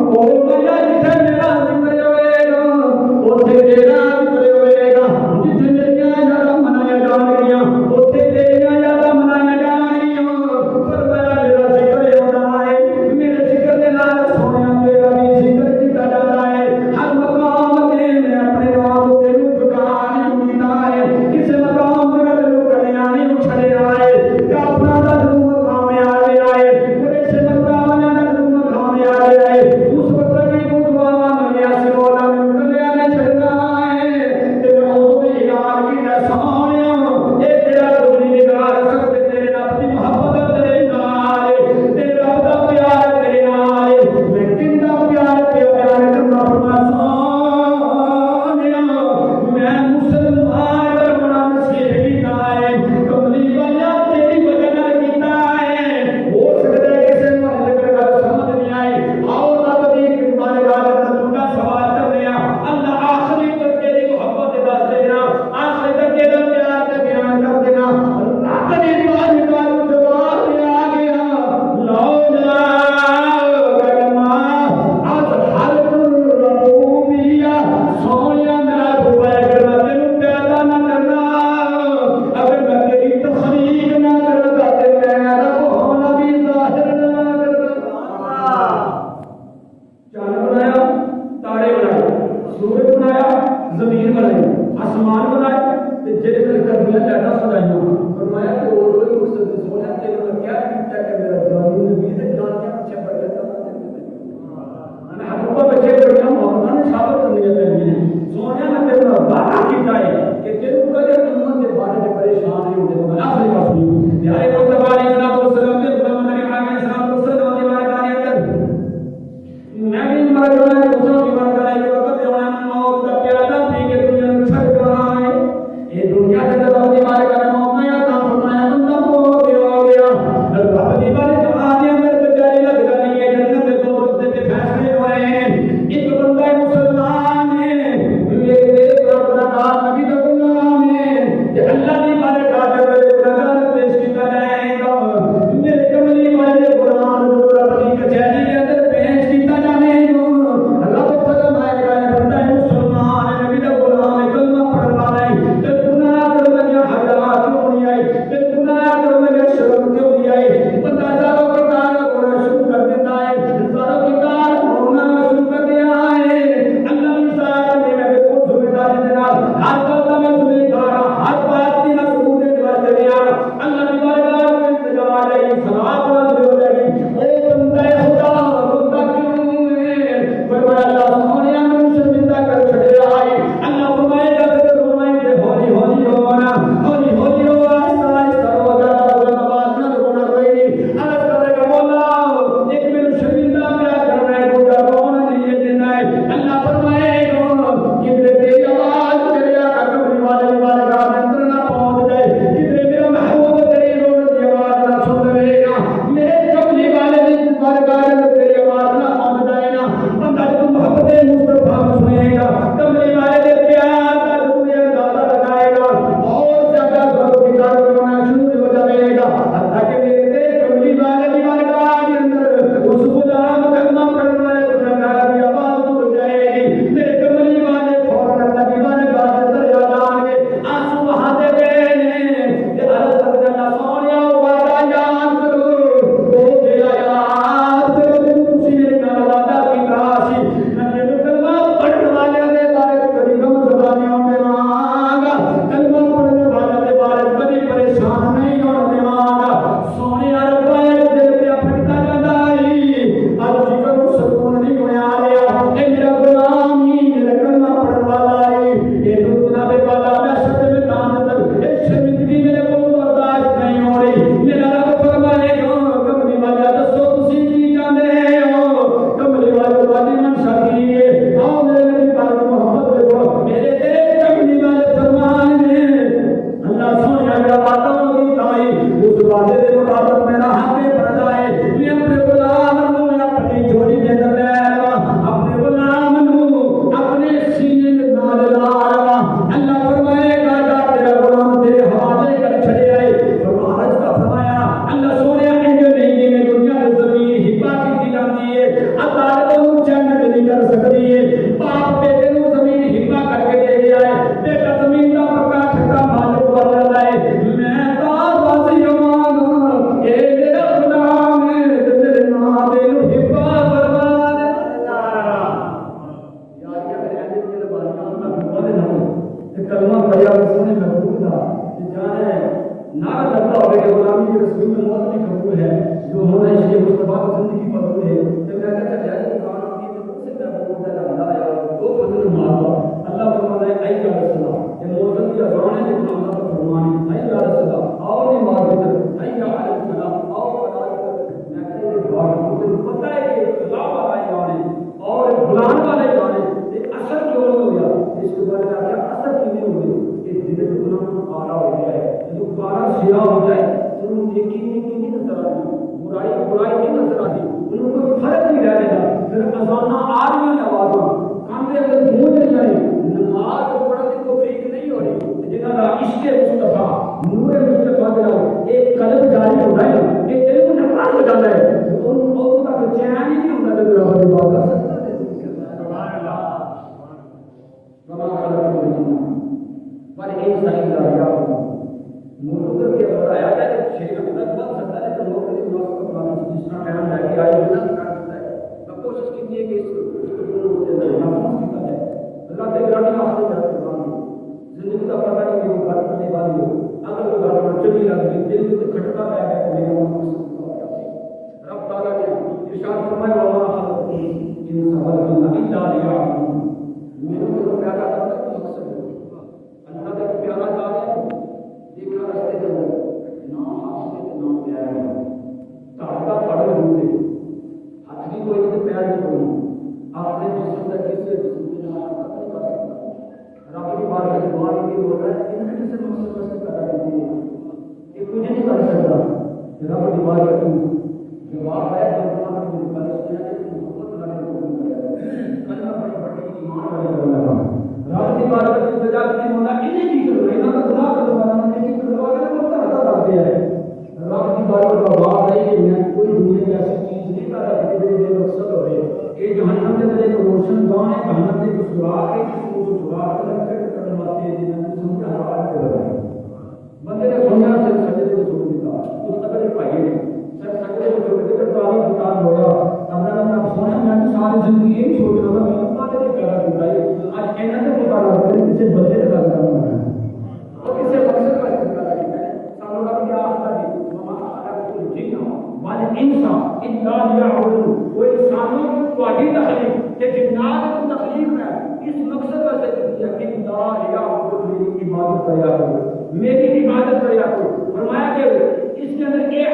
ਉਹ ਮਈਆ ਜਿੱਥੇ ਮੇਰਾ ਜ਼ਿਕਰ ਹੋਏਗਾ ਉੱਥੇ ਤੇਰਾ ਜ਼ਿਕਰ ਹੋਏਗਾ, ਜਿੱਥੇ ਮੇਰੀਆਂ ਯਾਦਾਂ ਮਨਾਈਆਂ ਜਾਣਗੀਆਂ ਉੱਥੇ ਤੇਰੀਆਂ ਯਾਦਾਂ ਮਨਾਈਆਂ ਜਾਣਗੀਆਂ। ਫਰਮਾਇਆ ਮੇਰਾ ਜ਼ਿਕਰ ਹੁੰਦਾ ਹੈ, ਮੇਰੇ ਜ਼ਿਕਰ ਦੇ ਨਾਲ ਸੋਹਣਿਆ ਤੇਰਾ ਵੀ ਜ਼ਿਕਰ ਕੀਤਾ ਜਾਂਦਾ ਹੈ। ਹਰ ਮਕਾਮ ਤੇ ਮੈਂ ਆਪਣੇ ਨਾਮ ਤੈਨੂੰ ਝੁਕਾ ਨਹੀਂ ਕੀਤਾ ਹੈ, ਕਿਸੇ ਮਕਾਮ ਤੇ ਤੈਨੂੰ ਕਲਿਆਂ ਨਹੀਂ ਛੱਡਿਆ ਹੈ। ਕਾਫਰਾਂ ਦਾ ਜਨੂਨ ਕਾਮਯਾਬ ਆਏ, ਬੜੇ ਸੇ ਮਕਾਮਾਂ ਦਾ ਜਨੂਨ ਕਾਮਯਾਬ ਆਏ। ਉਸ ਵਕਤ ਵੀ ਤੂੰ ਦੁਆਵਾਂ ਮੰਗਿਆ ਸੀ, روزانہ آ رہی ہیں آوازاں کان دے اندر گونج رہی ہیں نماز پڑھنے کی توفیق نہیں ہو رہی جنہاں دا عشق مصطفیٰ نور مصطفیٰ جڑا ایک قلب جاری ہوتا ہے کہ دل کو نفرت ہو جاتا ہے ان کا چین ہی نہیں ہوتا جب رب کی بات کر سکتا ہے سبحان اللہ وما خلق الجن والانس الا ليعبدون مولود کے بتایا گیا کہ 6 گھنٹے بعد سکتا ہے تو لوگ اس وقت جس طرح ٹائم لے کے آئے ہونا کر سکتا ہے تو کوشش کیجیے کہ اس کو نفس کی ہے اللہ کے گرامی واسطے کرتے ہیں زندگی کا پتہ نہیں کہ بات کرنے والی ہو اگر وہ بات چلی لگی دل سے کھٹکا پہ ہے کہ میرا رب تعالیٰ نے ارشاد فرمایا وما خلقت الجن والانس الا ليعبدون میرے کو پیارا کرتا ہے مقصد ہے اللہ کا پیارا کام ہے دیکھا راستے کے اندر نہ ہاتھ سے نہ پیر تاکہ پڑے ہوئے ہاتھ بھی کوئی نہیں پیر بھی کوئی آپ نے جسم کا کسی جسم کے نام نہیں کر سکتا رب کی بات ہے دعا کی ہو رہا ہے ان سے مقصد سے پیدا کرتی ہے کہ کچھ نہیں کر سکتا رب کی بات ہے جواب ہے جو ہمارے دل پر ہے محبت والے کو کلمہ بڑی بڑی ایمان والے کو لگا رب کی بات ہے سجا کی ہونا انہیں کی کرو نہ تو گناہ کرو نہ نہیں کرو اگر وہ کرتا کرتے ہیں رب کی بات کا بات ہے کہ میں کوئی دنیا کی ایسی چیز نہیں پیدا کی جو بے مقصد ہوئے کہ جہنم کے اندر ایک روشن گاہ ہے جہنم کے کچھ سوراخ ہے کسی کو سوراخ کر کے کرواتے ہیں جنہوں نے سمجھا حوالے کر رہا ہے بندے نے سونا سے سجدے کو چھوڑ دیا اس قدر پائے سر سجدے کو چھوڑ کے تعالی بتا ہویا اللہ نے سونا میں ساری زندگی یہی سوچ رہا تھا میں اللہ نے پیدا کیا ہے آج کہنا تو پتا لگ رہا ہے کسی بندے کا کام ہے اور کسی مقصد کا پیدا کیا ہے سانوں کا کیا آخر ہے وما خلقت الجن والانس الا ليعبدون وہ انسانوں کی تخلیق کہ جنات کی تخلیق ہے اس مقصد کا ذکر کیا کہ لا يعبد میری عبادت کیا کرو میری عبادت کیا کرو فرمایا کہ اس کے اندر یہ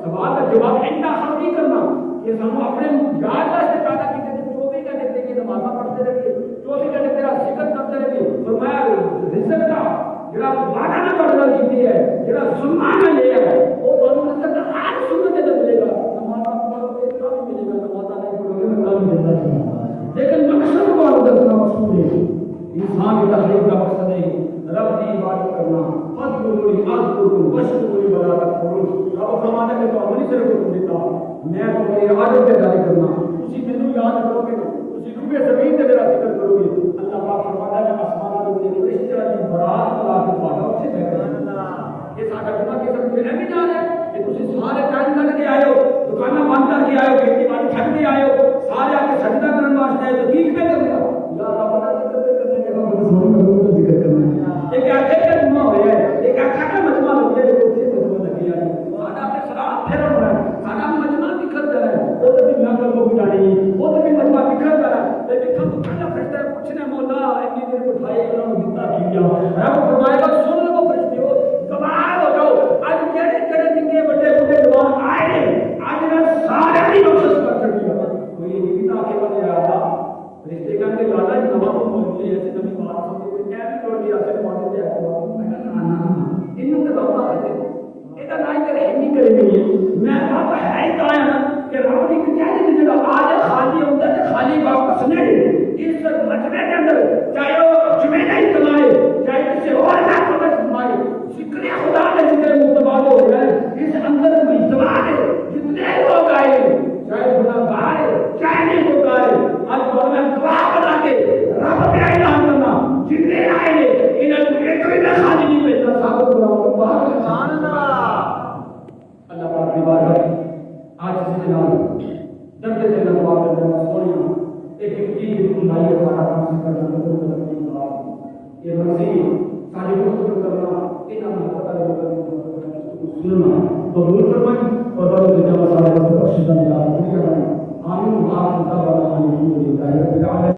سوال کا جواب اتنا خاص نہیں کرنا کہ ہم اپنے یاد سے پیدا کی کہ 24 گھنٹے کی نماز پڑھتے رہیے 24 گھنٹے تیرا ذکر کرتے رہیے فرمایا رزق کا جڑا وعدہ نہ کرنا کیتی ہے جڑا سننا نہ لے ہے وہ تانوں رزق ہر سنت تے ملے گا نماز پڑھو تے کام ملے گا نماز نہیں پڑھو تے کام ملے گا لیکن مقصد کو دسنا مقصود ہے انسان کی تخلیق کا مقصد ہے رب کی عبادت کرنا فضلولی اذکرکم واشکروا ولا تکفرون رب فرماتا ہے کہ تو نہیں صرف حکم دیتا میں تمہاری عبادت کے جاری کرنا اسی مینوں یاد کرو گے اسی روح زمین تے میرا ذکر کرو گے اللہ پاک فرماتا ہے آسمانوں دے فرشتے دی برات لا کے پاڑا اسے سبحان اللہ یہ ساڈا گناہ کے سب میں نہیں جا رہا کہ تسی سارے ٹائم کر کے آئے ہو دکاناں بند کر کے آئے ہو کھیتی باڑی چھڈ کے آئے ہو سارے آ کے سجدہ کرن واسطے آئے تو کی کر رہے ہو یا اللہ بڑا ذکر کرنے کے بعد ذکر کرنا ایک آنکھیں کا جمعہ ہوا ہے ایک آنکھیں کا مجمع ہو گیا جو اسے مجمع لگی ہے ساڈا اپنے سلام پھر ہو رہا ہے ساڈا مجمع بکھر رہا ہے وہ تو بھی نہ کرو بجاڑی وہ تو بھی مجمع بکھر رہا ہے لیکن کم کھانا فرشتہ پوچھنے مولا اتنی دیر اٹھائے اللہ نے دتا کیا رب فرمائے گا سن لو فرشتے ہو گواہ ہو جاؤ آج کہڑے کہڑے نکے بڑے بڑے جوان آئے ہیں آج میں سارے کی بخشش کر سکتی ہوں کوئی نہیں تاکہ بنے آیا فرشتے کہنے کے لالا جی نواں کو مولے ایسے نبی بات سمجھے کہ کیا بھی توڑ دیا سے مانتے تھے انہوں نے بابا کرتے ایک نہ کرے نہیں کرے گی میں رب ہے ہی کہاں کہ رب کی کہتے ہیں جب آج خالی ہوتا ہے خالی واپس نہیں اس مجمع کے اندر چاہے وہ جمعہ نہیں کمائے چاہے کسی اور نہ کمائے ذکر خدا نے جتنے متبادل ہو گئے اس اندر اجتماع ہے جتنے لوگ آئے چاہے گناہگار ہے چاہے نہیں ہوتا ہے آج بڑھ میں گواہ بنا کے رب کا اعلان کرنا جتنے آئے ہیں انہیں ایک بھی میں خالی نہیں بھیجنا ثابت کراؤں باہر سبحان اللہ اللہ پاک کی بارگاہ آج سے جناب درد سے دعا کرنا سونا ایک چیز بالکل نہیں ہے سارا کام سے کرنا یہ مسیح ساری گفتگو کرنا ان پتہ نہیں سننا قبول فرمائیں اور بڑے جناب سارے بخشش کا نام آمین آمین